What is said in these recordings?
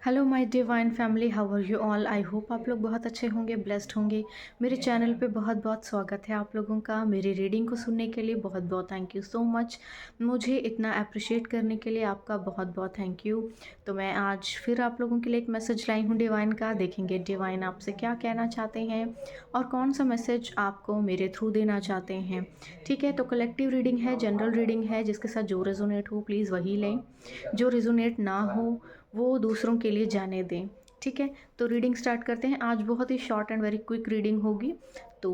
Hello my divine family, how are you all. I hope आप लोग बहुत अच्छे होंगे, ब्लेस्ड होंगे। मेरे चैनल पे बहुत बहुत स्वागत है आप लोगों का। मेरी रीडिंग को सुनने के लिए बहुत बहुत थैंक यू सो मच। मुझे इतना अप्रिशिएट करने के लिए आपका बहुत बहुत थैंक यू। तो मैं आज फिर आप लोगों के लिए एक मैसेज लाई हूँ डिवाइन का। देखेंगे डिवाइन आपसे क्या कहना चाहते हैं और कौन सा मैसेज आपको मेरे थ्रू देना चाहते हैं। ठीक है, तो कलेक्टिव रीडिंग है, जनरल रीडिंग है, जिसके साथ जो रेजोनेट हो प्लीज़ वही लें। जो रेजोनेट ना हो वो दूसरों के लिए जाने दें। ठीक है, तो रीडिंग स्टार्ट करते हैं। आज बहुत ही short and very quick reading होगी, तो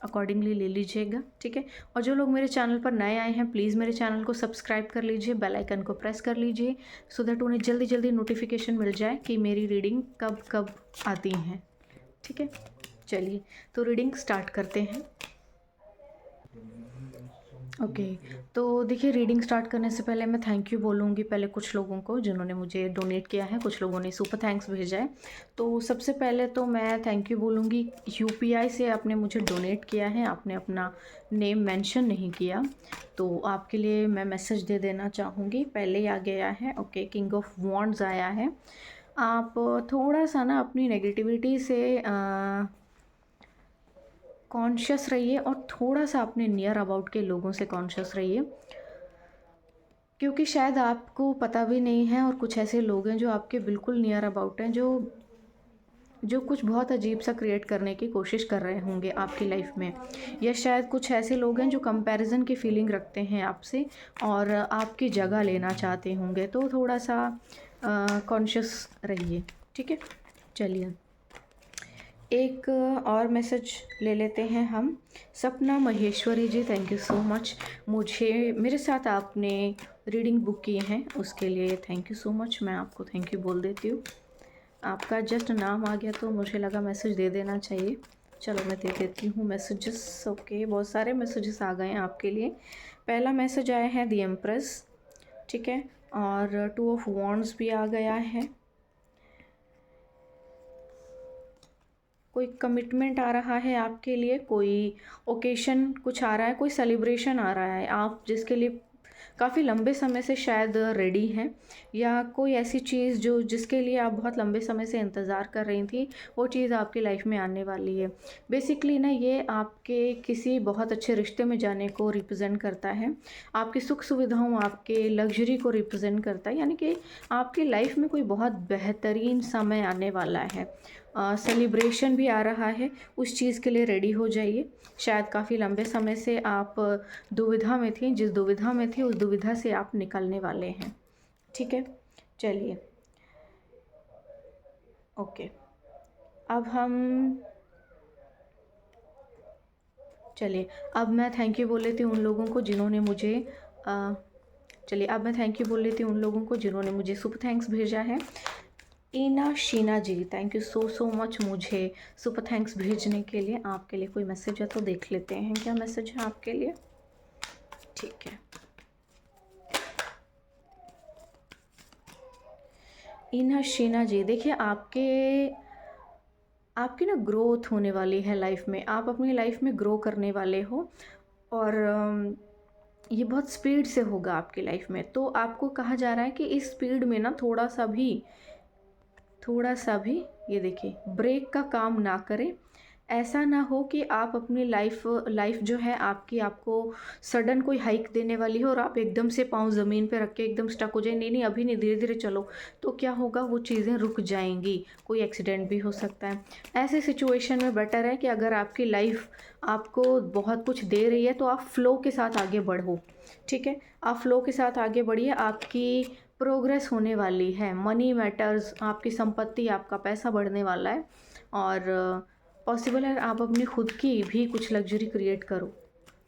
अकॉर्डिंगली ले लीजिएगा। ठीक है, और जो लोग मेरे चैनल पर नए आए हैं प्लीज़ मेरे चैनल को सब्सक्राइब कर लीजिए, बेल आइकन को प्रेस कर लीजिए, सो दैट उन्हें जल्दी जल्दी नोटिफिकेशन मिल जाए कि मेरी रीडिंग कब कब आती हैं। ठीक है, चलिए तो रीडिंग स्टार्ट करते हैं। ओके, तो देखिए रीडिंग स्टार्ट करने से पहले मैं थैंक यू बोलूँगी पहले कुछ लोगों को जिन्होंने मुझे डोनेट किया है, कुछ लोगों ने सुपर थैंक्स भेजा है। तो सबसे पहले तो मैं थैंक यू बोलूँगी, यूपीआई से आपने मुझे डोनेट किया है, आपने अपना नेम मेंशन नहीं किया, तो आपके लिए मैं मैसेज दे देना चाहूँगी। पहले ही आ गया है, ओके, किंग ऑफ वॉन्ड्स आया है। आप थोड़ा सा ना अपनी नेगेटिविटी से कॉन्शियस रहिए और थोड़ा सा अपने नियर अबाउट के लोगों से कॉन्शियस रहिए, क्योंकि शायद आपको पता भी नहीं है और कुछ ऐसे लोग हैं जो आपके बिल्कुल नियर अबाउट हैं, जो जो कुछ बहुत अजीब सा क्रिएट करने की कोशिश कर रहे होंगे आपकी लाइफ में, या शायद कुछ ऐसे लोग हैं जो कंपैरिजन की फीलिंग रखते हैं आपसे और आपकी जगह लेना चाहते होंगे। तो थोड़ा सा कॉन्शियस रहिए। ठीक है, चलिए एक और मैसेज ले लेते हैं हम। सपना महेश्वरी जी, थैंक यू सो मच। मुझे मेरे साथ आपने रीडिंग बुक की है उसके लिए थैंक यू सो मच। मैं आपको थैंक यू बोल देती हूँ। आपका जस्ट नाम आ गया तो मुझे लगा मैसेज दे देना चाहिए। चलो मैं दे देती हूँ मैसेजेस। ओके, बहुत सारे मैसेजेस आ गए हैं आपके लिए। पहला मैसेज आया है द एम्प्रेस, ठीक है, और टू ऑफ वॉन्ड्स भी आ गया है। कोई कमिटमेंट आ रहा है आपके लिए, कोई ओकेशन कुछ आ रहा है, कोई सेलिब्रेशन आ रहा है आप जिसके लिए काफ़ी लंबे समय से शायद रेडी हैं, या कोई ऐसी चीज़ जो जिसके लिए आप बहुत लंबे समय से इंतज़ार कर रही थी, वो चीज़ आपकी लाइफ में आने वाली है। बेसिकली ना ये आपके किसी बहुत अच्छे रिश्ते में जाने को रिप्रेजेंट करता है, आपकी सुख सुविधाओं, आपके लग्जरी को रिप्रेजेंट करता है, यानी कि आपकी लाइफ में कोई बहुत बेहतरीन समय आने वाला है। सेलिब्रेशन भी आ रहा है, उस चीज़ के लिए रेडी हो जाइए। शायद काफ़ी लंबे समय से आप दुविधा में थी, जिस दुविधा में थी उस दुविधा से आप निकलने वाले हैं। ठीक है, चलिए ओके। अब हम चलिए अब मैं थैंक यू बोल लेती हूँ उन लोगों को जिन्होंने मुझे चलिए अब मैं थैंक यू बोल लेती हूँ उन लोगों को जिन्होंने मुझे सुपर थैंक्स भेजा है। Eena Sheena ji, thank you so so much मुझे सुपर थैंक्स भेजने के लिए। आपके लिए कोई मैसेज है तो देख लेते हैं क्या मैसेज है आपके लिए। ठीक है, ईना शीना जी, देखिए आपकी ना ग्रोथ होने वाली है लाइफ में, आप अपनी लाइफ में ग्रो करने वाले हो, और ये बहुत स्पीड से होगा आपकी लाइफ में। तो आपको कहा जा रहा है कि इस स्पीड में ना थोड़ा सा भी ये देखिए ब्रेक का काम ना करें। ऐसा ना हो कि आप अपनी लाइफ लाइफ जो है आपकी, आपको सडन कोई हाइक देने वाली हो और आप एकदम से पाँव ज़मीन पे रख के एकदम स्टक हो जाए, नहीं नहीं अभी नहीं, धीरे धीरे चलो। तो क्या होगा, वो चीज़ें रुक जाएंगी, कोई एक्सीडेंट भी हो सकता है। ऐसे सिचुएशन में बेटर है कि अगर आपकी लाइफ आपको बहुत कुछ दे रही है तो आप फ्लो के साथ आगे बढ़ो। ठीक है, आप फ्लो के साथ आगे बढ़िए, आपकी प्रोग्रेस होने वाली है। मनी मैटर्स, आपकी संपत्ति, आपका पैसा बढ़ने वाला है, और पॉसिबल है आप अपनी खुद की भी कुछ लग्जरी क्रिएट करो,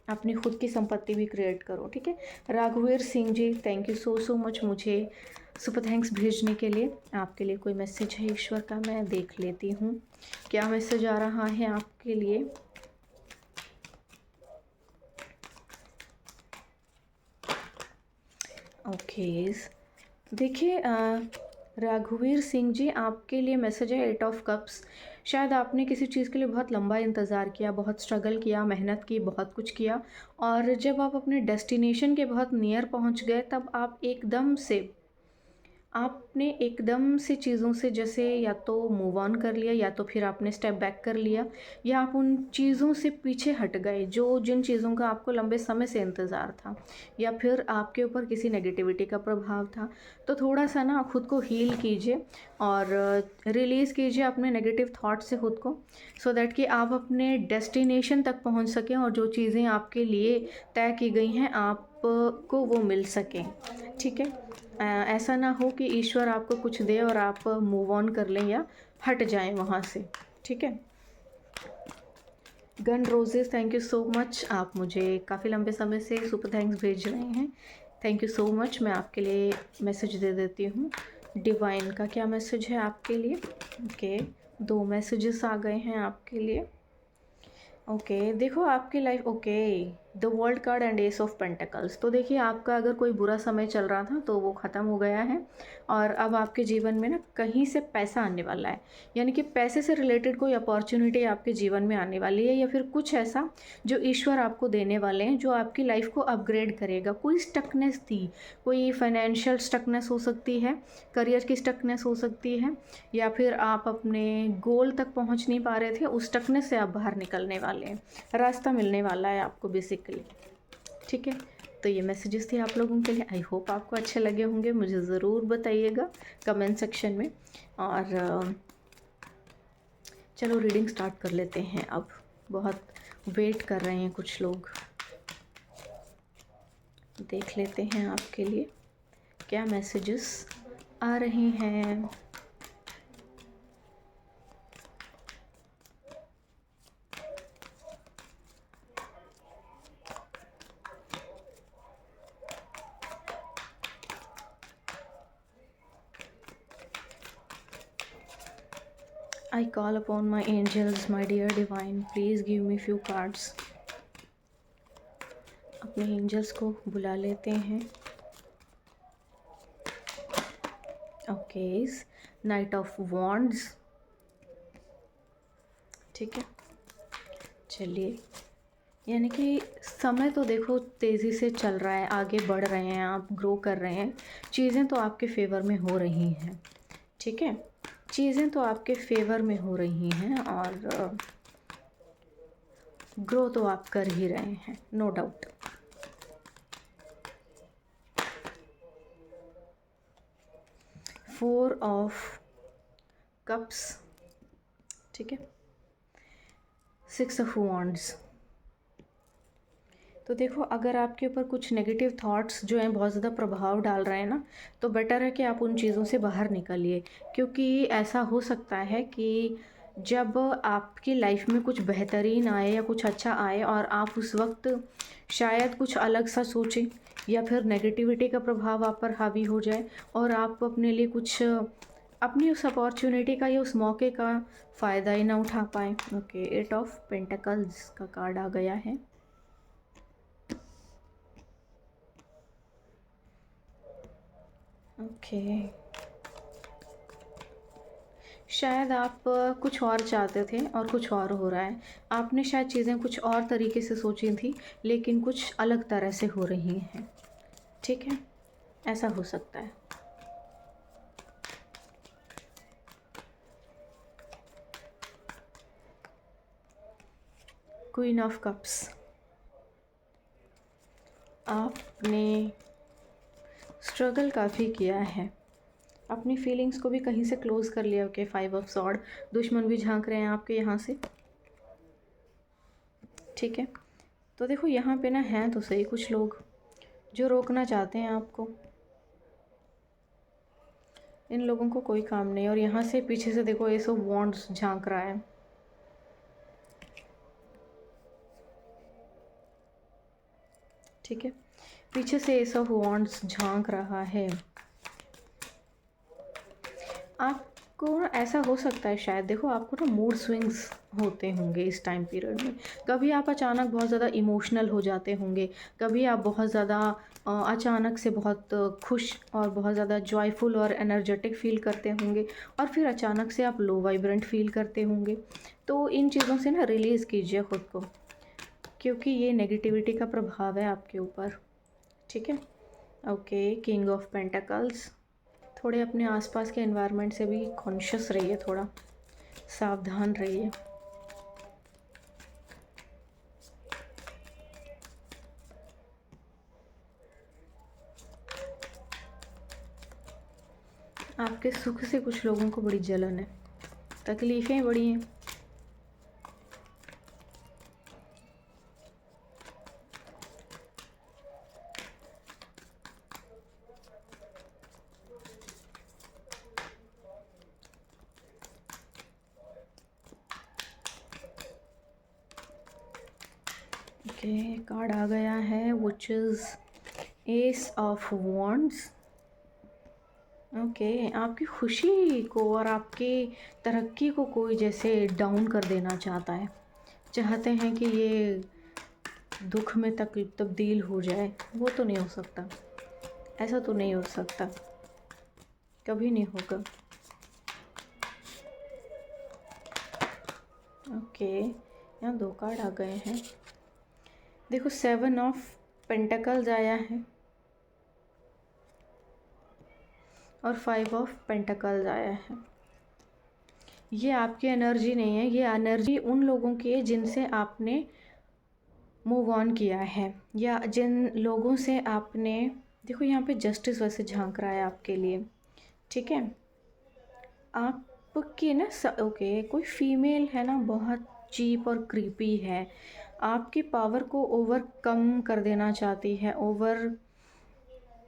अपनी खुद की संपत्ति भी क्रिएट करो। ठीक है, राघवीर Singh ji, thank you so so much मुझे सुपर थैंक्स भेजने के लिए। आपके लिए कोई मैसेज है ईश्वर का, मैं देख लेती हूँ क्या मैसेज आ रहा है आपके लिए। ओके, देखिए राघवीर सिंह जी, आपके लिए मैसेज है 8 ऑफ कप्स। शायद आपने किसी चीज़ के लिए बहुत लंबा इंतज़ार किया, बहुत स्ट्रगल किया, मेहनत की, बहुत कुछ किया, और जब आप अपने डेस्टिनेशन के बहुत नियर पहुंच गए तब आप एकदम से आपने एकदम से चीज़ों से जैसे या तो मूव ऑन कर लिया या तो फिर आपने स्टेप बैक कर लिया या आप उन चीज़ों से पीछे हट गए जो जिन चीज़ों का आपको लंबे समय से इंतज़ार था, या फिर आपके ऊपर किसी नेगेटिविटी का प्रभाव था। तो थोड़ा सा ना खुद को हील कीजिए और रिलीज़ कीजिए अपने नेगेटिव थॉट से खुद को, सो दैट कि आप अपने डेस्टिनेशन तक पहुंच सकें और जो चीज़ें आपके लिए तय की गई हैं आपको वो मिल सकें। ठीक है। ऐसा ना हो कि ईश्वर आपको कुछ दे और आप मूव ऑन कर लें या हट जाएं वहाँ से। ठीक है। Gun roses, thank you so much. आप मुझे काफ़ी लंबे समय से सुपर थैंक्स भेज रहे हैं, थैंक यू सो मच। मैं आपके लिए मैसेज दे देती हूँ। डिवाइन का क्या मैसेज है आपके लिए? ओके, 2 मैसेजेस आ गए हैं आपके लिए। ओके देखो आपकी life, okay, the world card and S of pentacles. तो देखिए आपका अगर कोई बुरा समय चल रहा था तो वो ख़त्म हो गया है और अब आपके जीवन में ना कहीं से पैसा आने वाला है, यानी कि पैसे से रिलेटेड कोई अपॉर्चुनिटी आपके जीवन में आने वाली है या फिर कुछ ऐसा जो ईश्वर आपको देने वाले हैं जो आपकी लाइफ को अपग्रेड करेगा। कोई स्टकनेस थी, कोई फाइनेंशियल स्टकनेस हो सकती है, करियर की स्टकनेस हो सकती है, या फिर आप अपने गोल तक पहुंच नहीं पा रहे थे, उस स्टकनेस से आप बाहर निकलने वाले हैं, रास्ता मिलने वाला है आपको बेसिकली। ठीक है। तो ये मैसेजेस थे आप लोगों के लिए। आई होप आपको अच्छे लगे होंगे, मुझे ज़रूर बताइएगा कमेंट सेक्शन में। और चलो रीडिंग स्टार्ट कर लेते हैं अब। बहुत वेट कर रहे हैं कुछ लोग, देख लेते हैं आपके लिए क्या मैसेजेस आ रहे हैं। I call upon my angels, my dear divine, please give me few cards. अपने एंजल्स को बुला लेते हैं। Okay, night of wands. ठीक है, चलिए, यानी कि समय तो देखो तेज़ी से चल रहा है, आगे बढ़ रहे हैं, आप ग्रो कर रहे हैं, चीज़ें तो आपके फेवर में हो रही हैं। ठीक है, चीज़ें तो आपके फेवर में हो रही हैं और ग्रो तो आप कर ही रहे हैं, no doubt. Four of cups. ठीक है, 6 ऑफ वॉन्ड्स। तो देखो अगर आपके ऊपर कुछ नेगेटिव थॉट्स जो हैं बहुत ज़्यादा प्रभाव डाल रहे हैं ना, तो बेटर है कि आप उन चीज़ों से बाहर निकलिए, क्योंकि ऐसा हो सकता है कि जब आपकी लाइफ में कुछ बेहतरीन आए या कुछ अच्छा आए और आप उस वक्त शायद कुछ अलग सा सोचें या फिर नेगेटिविटी का प्रभाव आप पर हावी हो जाए और आप अपने लिए कुछ अपनी उस अपॉर्चुनिटी का या उस मौके का फ़ायदा ही ना उठा पाएँ। ओके, 8 ऑफ पेंटिकल्स का कार्ड आ गया है। ओके, शायद आप कुछ और चाहते थे और कुछ और हो रहा है। आपने शायद चीज़ें कुछ और तरीके से सोची थी लेकिन कुछ अलग तरह से हो रही हैं। ठीक है, ऐसा हो सकता है। Queen of cups. आपने स्ट्रगल काफ़ी किया है, अपनी फीलिंग्स को भी कहीं से क्लोज कर लिया। Okay, 5 of sword. दुश्मन भी झांक रहे हैं आपके यहाँ से। ठीक है, तो देखो यहाँ पे ना हैं तो सही कुछ लोग जो रोकना चाहते हैं आपको, इन लोगों को कोई काम नहीं। और यहाँ से पीछे से देखो एस ऑफ वॉन्ड्स झांक रहा है। ठीक है, पीछे से एस ऑफ वॉन्ड्स झांक रहा है। आपको ना ऐसा हो सकता है शायद, देखो आपको ना मूड स्विंग्स होते होंगे इस टाइम पीरियड में। कभी आप अचानक बहुत ज़्यादा इमोशनल हो जाते होंगे, कभी आप बहुत ज़्यादा अचानक से बहुत खुश और बहुत ज़्यादा जॉयफुल और एनर्जेटिक फील करते होंगे, और फिर अचानक से आप लो वाइब्रेंट फील करते होंगे। तो इन चीज़ों से ना रिलीज़ कीजिए ख़ुद को, क्योंकि ये नेगेटिविटी का प्रभाव है आपके ऊपर। ठीक है, ओके, किंग ऑफ पेंटिकल्स, थोड़े अपने आसपास के एनवायरनमेंट से भी कॉन्शियस रहिए, थोड़ा सावधान रहिए। आपके सुख से कुछ लोगों को बड़ी जलन है, तकलीफ़ें बड़ी हैं। ओके, कार्ड आ गया है which is S of wands. Okay, आपकी खुशी को और आपकी तरक्की को कोई जैसे डाउन कर देना चाहता है, चाहते हैं कि ये दुख में तक तब्दील हो जाए। वो तो नहीं हो सकता, ऐसा तो नहीं हो सकता, कभी नहीं होगा। ओके, यहाँ 2 कार्ड आ गए हैं। देखो 7 ऑफ पेंटिकल्स आया है और 5 ऑफ पेंटिकल्स आया है। ये आपकी एनर्जी नहीं है, ये एनर्जी उन लोगों की है जिनसे आपने मूव ऑन किया है, या जिन लोगों से आपने, देखो यहाँ पे जस्टिस वैसे झांक रहा है आपके लिए, ठीक है। आपकी ना ओके, कोई फीमेल है ना, बहुत चीप और क्रीपी है, आपकी पावर को ओवरकम कर देना चाहती है, ओवर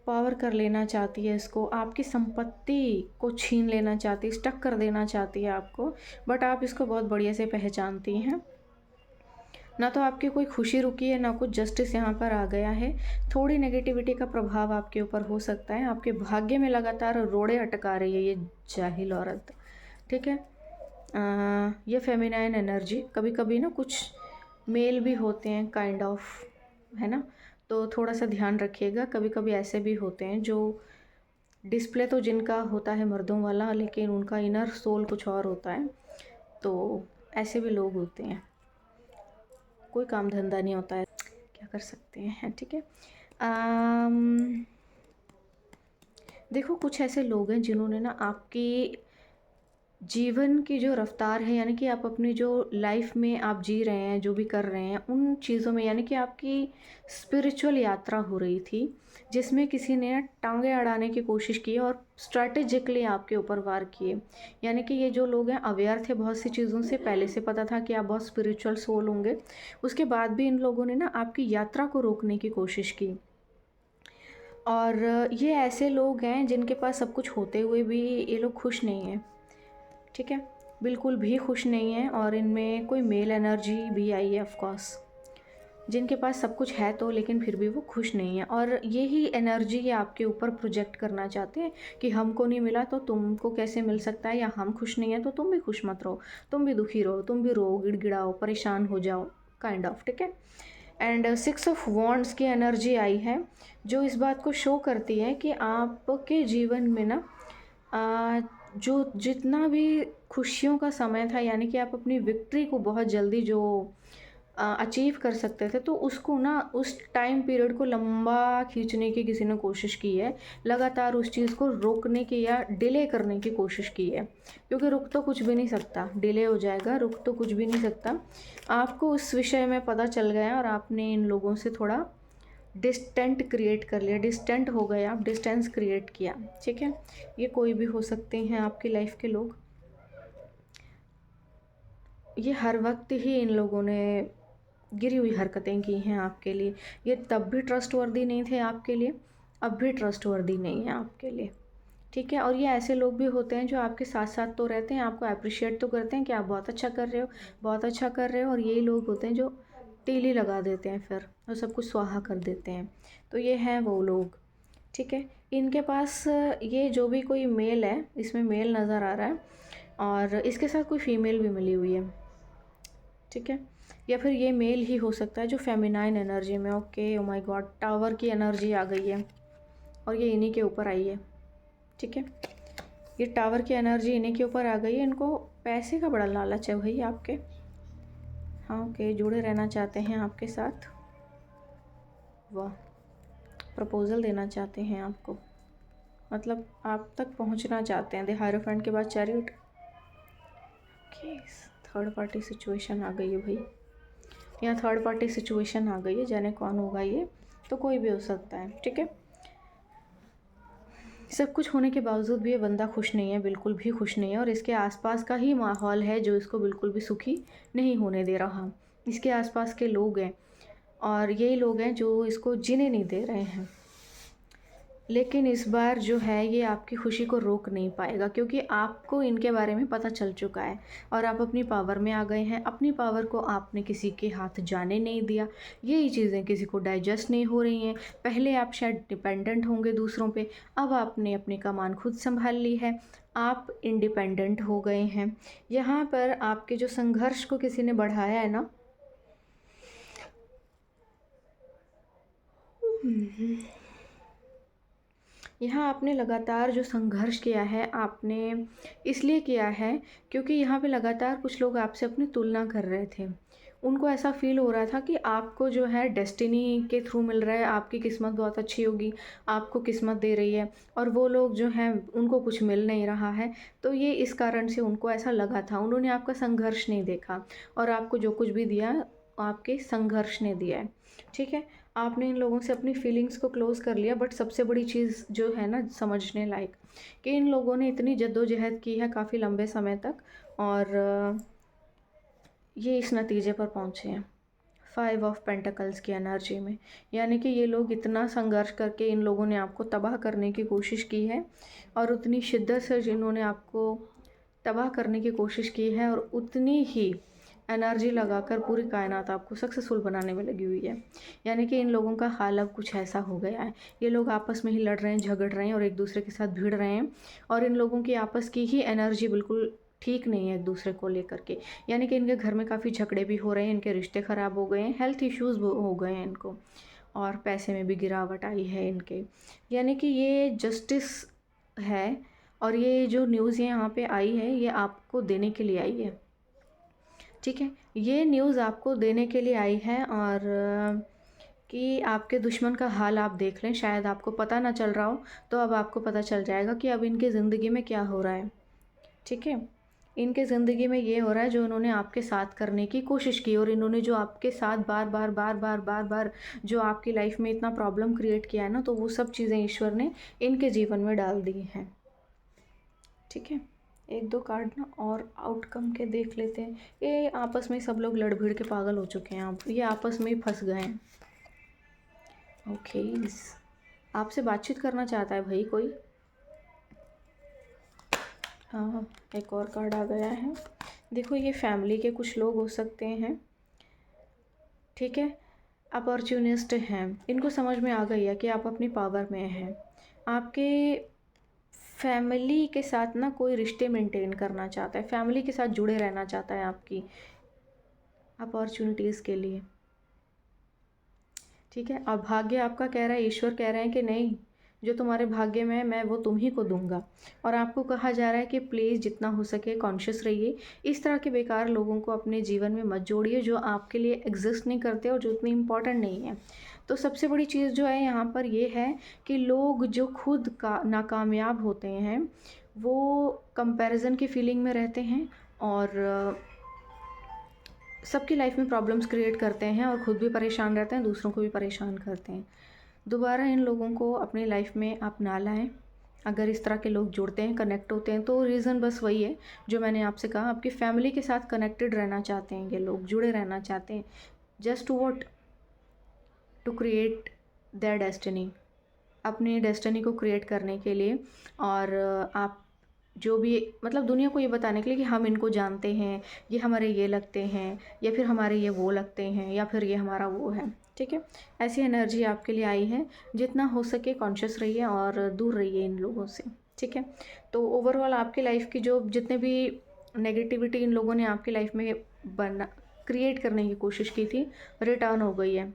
पावर कर लेना चाहती है इसको, आपकी संपत्ति को छीन लेना चाहती है, स्टक कर देना चाहती है आपको। बट आप इसको बहुत बढ़िया से पहचानती हैं। ना तो आपकी कोई खुशी रुकी है, ना कुछ जस्टिस यहाँ पर आ गया है। थोड़ी नेगेटिविटी का प्रभाव आपके ऊपर हो सकता है, आपके भाग्य में लगातार रोड़े अटका रही है ये जाहिल औरत, ठीक है। ये फेमिनाइन एनर्जी, कभी कभी ना कुछ मेल भी होते हैं काइंड ऑफ, है ना, तो थोड़ा सा ध्यान रखिएगा। कभी कभी ऐसे भी होते हैं जो डिस्प्ले तो जिनका होता है मर्दों वाला, लेकिन उनका इनर सोल कुछ और होता है, तो ऐसे भी लोग होते हैं। कोई काम धंधा नहीं होता है, क्या कर सकते हैं, ठीक है। देखो कुछ ऐसे लोग हैं जिन्होंने ना आपकी जीवन की जो रफ्तार है, यानी कि आप अपनी जो लाइफ में आप जी रहे हैं, जो भी कर रहे हैं उन चीज़ों में, यानी कि आपकी स्पिरिचुअल यात्रा हो रही थी जिसमें किसी ने टांगे अड़ाने की कोशिश की और स्ट्रैटेजिकली आपके ऊपर वार किए। यानी कि ये जो लोग हैं अवेयर थे बहुत सी चीज़ों से, पहले से पता था कि आप बहुत स्पिरिचुअल सोल होंगे, उसके बाद भी इन लोगों ने ना आपकी यात्रा को रोकने की कोशिश की। और ये ऐसे लोग हैं जिनके पास सब कुछ होते हुए भी ये लोग खुश नहीं हैं, ठीक है, बिल्कुल भी खुश नहीं है। और इनमें कोई मेल एनर्जी भी आई है ऑफ कोर्स, जिनके पास सब कुछ है तो, लेकिन फिर भी वो खुश नहीं है। और यही एनर्जी ये आपके ऊपर प्रोजेक्ट करना चाहते हैं कि हमको नहीं मिला तो तुमको कैसे मिल सकता है, या हम खुश नहीं है तो तुम भी खुश मत रहो, तुम भी दुखी रहो, तुम भी रो गिड़गिड़ाओ, परेशान हो जाओ, काइंड ऑफ, ठीक है। एंड 6 ऑफ वॉन्ड्स की एनर्जी आई है जो इस बात को शो करती है कि आपके जीवन में ना जो जितना भी खुशियों का समय था, यानी कि आप अपनी विक्ट्री को बहुत जल्दी जो अचीव कर सकते थे, तो उसको ना उस टाइम पीरियड को लंबा खींचने की किसी ने कोशिश की है, लगातार उस चीज़ को रोकने की या डिले करने की कोशिश की है। क्योंकि रुक तो कुछ भी नहीं सकता, डिले हो जाएगा, रुक तो कुछ भी नहीं सकता। आपको उस विषय में पता चल गया और आपने इन लोगों से थोड़ा डिस्टेंट क्रिएट कर लिया, डिस्टेंट हो गए आप, डिस्टेंस क्रिएट किया, ठीक है। ये कोई भी हो सकते हैं आपकी लाइफ के लोग। ये हर वक्त ही इन लोगों ने गिरी हुई हरकतें की हैं आपके लिए। ये तब भी ट्रस्टवर्दी नहीं थे आपके लिए, अब भी ट्रस्टवर्दी नहीं है आपके लिए, ठीक है। और ये ऐसे लोग भी होते हैं जो आपके साथ साथ तो रहते हैं, आपको अप्रिशिएट तो करते हैं कि आप बहुत अच्छा कर रहे हो, बहुत अच्छा कर रहे हो, और यही लोग होते हैं जो तीली लगा देते हैं फिर और सब कुछ स्वाहा कर देते हैं। तो ये हैं वो लोग, ठीक है। इनके पास ये जो भी कोई मेल है, इसमें मेल नज़र आ रहा है और इसके साथ कोई फीमेल भी मिली हुई है, ठीक है। या फिर ये मेल ही हो सकता है जो फेमिनाइन एनर्जी में। Okay, oh my God, tower की एनर्जी आ गई है और ये इन्हीं के ऊपर आई है, ठीक है। ये टावर की एनर्जी इन्हीं के ऊपर आ गई है। इनको पैसे का बड़ा लालच है भाई आपके, हाँ ओके, जुड़े रहना चाहते हैं आपके साथ, वाह, प्रपोज़ल देना चाहते हैं आपको, मतलब आप तक पहुंचना चाहते हैं। द हायरोफेंट के बाद chariot. Okay, third party situation आ गई है भाई, यहाँ थर्ड पार्टी सिचुएशन आ गई है। जाने कौन होगा ये, तो कोई भी हो सकता है, ठीक है। सब कुछ होने के बावजूद भी ये बंदा खुश नहीं है, बिल्कुल भी खुश नहीं है, और इसके आसपास का ही माहौल है जो इसको बिल्कुल भी सुखी नहीं होने दे रहा। इसके आसपास के लोग हैं और यही लोग हैं जो इसको जीने नहीं दे रहे हैं। लेकिन इस बार जो है ये आपकी खुशी को रोक नहीं पाएगा, क्योंकि आपको इनके बारे में पता चल चुका है और आप अपनी पावर में आ गए हैं। अपनी पावर को आपने किसी के हाथ जाने नहीं दिया। यही चीज़ें किसी को डाइजेस्ट नहीं हो रही हैं। पहले आप शायद डिपेंडेंट होंगे दूसरों पे, अब आपने अपनी कमान खुद संभाल ली है, आप इंडिपेंडेंट हो गए हैं। यहाँ पर आपके जो संघर्ष को किसी ने बढ़ाया है ना, यहाँ आपने लगातार जो संघर्ष किया है, आपने इसलिए किया है क्योंकि यहाँ पे लगातार कुछ लोग आपसे अपनी तुलना कर रहे थे। उनको ऐसा फ़ील हो रहा था कि आपको जो है डेस्टिनी के थ्रू मिल रहा है, आपकी किस्मत बहुत अच्छी होगी, आपको किस्मत दे रही है, और वो लोग जो हैं उनको कुछ मिल नहीं रहा है। तो ये इस कारण से उनको ऐसा लगा था। उन्होंने आपका संघर्ष नहीं देखा और आपको जो कुछ भी दिया आपके संघर्ष ने दिया है, ठीक है। आपने इन लोगों से अपनी फीलिंग्स को क्लोज़ कर लिया, बट सबसे बड़ी चीज़ जो है ना समझने लायक, कि इन लोगों ने इतनी जद्दोजहद की है काफ़ी लंबे समय तक, और ये इस नतीजे पर पहुँचे हैं 5 ऑफ पेंटिकल्स की एनर्जी में। यानी कि ये लोग इतना संघर्ष करके इन लोगों ने आपको तबाह करने की कोशिश की है, और उतनी शिद्दत से जिन्होंने आपको तबाह करने की कोशिश की है, और उतनी ही एनर्जी लगाकर पूरी कायनात आपको सक्सेसफुल बनाने में लगी हुई है। यानी कि इन लोगों का हाल अब कुछ ऐसा हो गया है, ये लोग आपस में ही लड़ रहे हैं, झगड़ रहे हैं और एक दूसरे के साथ भिड़ रहे हैं, और इन लोगों की आपस की ही एनर्जी बिल्कुल ठीक नहीं है एक दूसरे को लेकर के। यानी कि इनके घर में काफ़ी झगड़े भी हो रहे हैं, इनके रिश्ते ख़राब हो गए हैं, हेल्थ इश्यूज़ हो गए हैं इनको, और पैसे में भी गिरावट आई है इनके। यानी कि ये जस्टिस है, और ये जो न्यूज़ यहाँ पे आई है ये आपको देने के लिए आई है, ठीक है। ये न्यूज़ आपको देने के लिए आई है, और कि आपके दुश्मन का हाल आप देख लें। शायद आपको पता ना चल रहा हो, तो अब आपको पता चल जाएगा कि अब इनकी ज़िंदगी में क्या हो रहा है, ठीक है। इनके ज़िंदगी में ये हो रहा है जो इन्होंने आपके साथ करने की कोशिश की, और इन्होंने जो आपके साथ बार बार बार बार बार बार जो आपकी लाइफ में इतना प्रॉब्लम क्रिएट किया है ना, तो वो सब चीज़ें ईश्वर ने इनके जीवन में डाल दी हैं, ठीक है। एक दो कार्ड ना और आउटकम के देख लेते हैं। ये आपस में सब लोग लड़ भिड़ के पागल हो चुके हैं, आप ये आपस में ही फंस गए हैं। ओके, आपसे बातचीत करना चाहता है भाई कोई। हाँ, एक और कार्ड आ गया है। देखो, ये फैमिली के कुछ लोग हो सकते हैं, ठीक है। अपॉर्चुनिस्ट हैं, इनको समझ में आ गई है कि आप अपनी पावर में हैं। आपके फैमिली के साथ ना कोई रिश्ते मेंटेन करना चाहता है, फैमिली के साथ जुड़े रहना चाहता है आपकी अपॉर्चुनिटीज़ के लिए, ठीक है। अब भाग्य आपका कह रहा है, ईश्वर कह रहे हैं कि नहीं, जो तुम्हारे भाग्य में है मैं वो तुम ही को दूंगा। और आपको कहा जा रहा है कि प्लीज़ जितना हो सके कॉन्शियस रहिए, इस तरह के बेकार लोगों को अपने जीवन में मत जोड़िए जो आपके लिए एग्जिस्ट नहीं करते और जो इतनी इम्पॉर्टेंट नहीं है। तो सबसे बड़ी चीज़ जो है यहाँ पर ये है कि लोग जो खुद का नाकामयाब होते हैं वो कंपैरिजन की फीलिंग में रहते हैं, और सबकी लाइफ में प्रॉब्लम्स क्रिएट करते हैं, और ख़ुद भी परेशान रहते हैं, दूसरों को भी परेशान करते हैं। दोबारा इन लोगों को अपनी लाइफ में आप ना लाएं। अगर इस तरह के लोग जुड़ते हैं, कनेक्ट होते हैं, तो रीज़न बस वही है जो मैंने आपसे कहा, आपकी फैमिली के साथ कनेक्टेड रहना चाहते हैं ये लोग, जुड़े रहना चाहते हैं, just to what, to create their destiny, अपनी डेस्टिनी को क्रिएट करने के लिए। और आप जो भी मतलब दुनिया को ये बताने के लिए कि हम इनको जानते हैं, ये हमारे ये लगते हैं, या फिर हमारे ये वो लगते हैं, या फिर ये हमारा वो है, ठीक है। ऐसी एनर्जी आपके लिए आई है। जितना हो सके कॉन्शियस रहिए और दूर रहिए इन लोगों से, ठीक है। तो ओवरऑल आपकी लाइफ की जो जितने भी नेगेटिविटी इन लोगों ने आपकी लाइफ में बना क्रिएट करने की कोशिश की थी, रिटर्न हो गई है,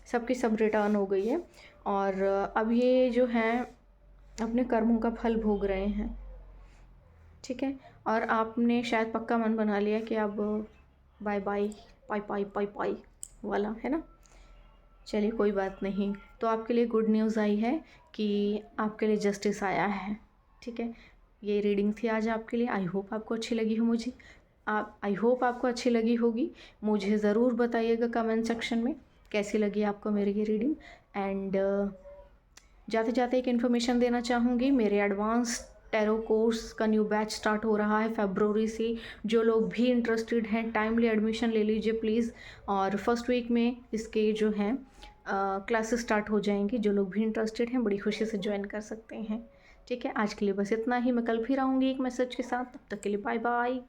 सबकी सब रिटर्न हो गई है। और अब ये जो हैं अपने कर्मों का फल भोग रहे हैं, ठीक है। और आपने शायद पक्का मन बना लिया कि अब बाय बाय, पाई पाई पाई पाई वाला, है ना। चलिए कोई बात नहीं। तो आपके लिए गुड न्यूज़ आई है कि आपके लिए जस्टिस आया है, ठीक है। ये रीडिंग थी आज आपके लिए। आई होप आपको अच्छी लगी हो मुझे आप आई होप आपको अच्छी लगी होगी। मुझे ज़रूर बताइएगा कमेंट सेक्शन में कैसी लगी आपको मेरी ये रीडिंग। एंड जाते जाते एक इन्फॉर्मेशन देना चाहूँगी, मेरे एडवांस टैरो कोर्स का न्यू बैच स्टार्ट हो रहा है फरवरी से। जो लोग भी इंटरेस्टेड हैं टाइमली एडमिशन ले लीजिए प्लीज़। और फर्स्ट वीक में इसके जो हैं क्लासेस स्टार्ट हो जाएंगी। जो लोग भी इंटरेस्टेड हैं बड़ी खुशी से ज्वाइन कर सकते हैं, ठीक है। आज के लिए बस इतना ही। मैं कल फिर आऊँगी एक मैसेज के साथ। तब तक के लिए बाय बाय।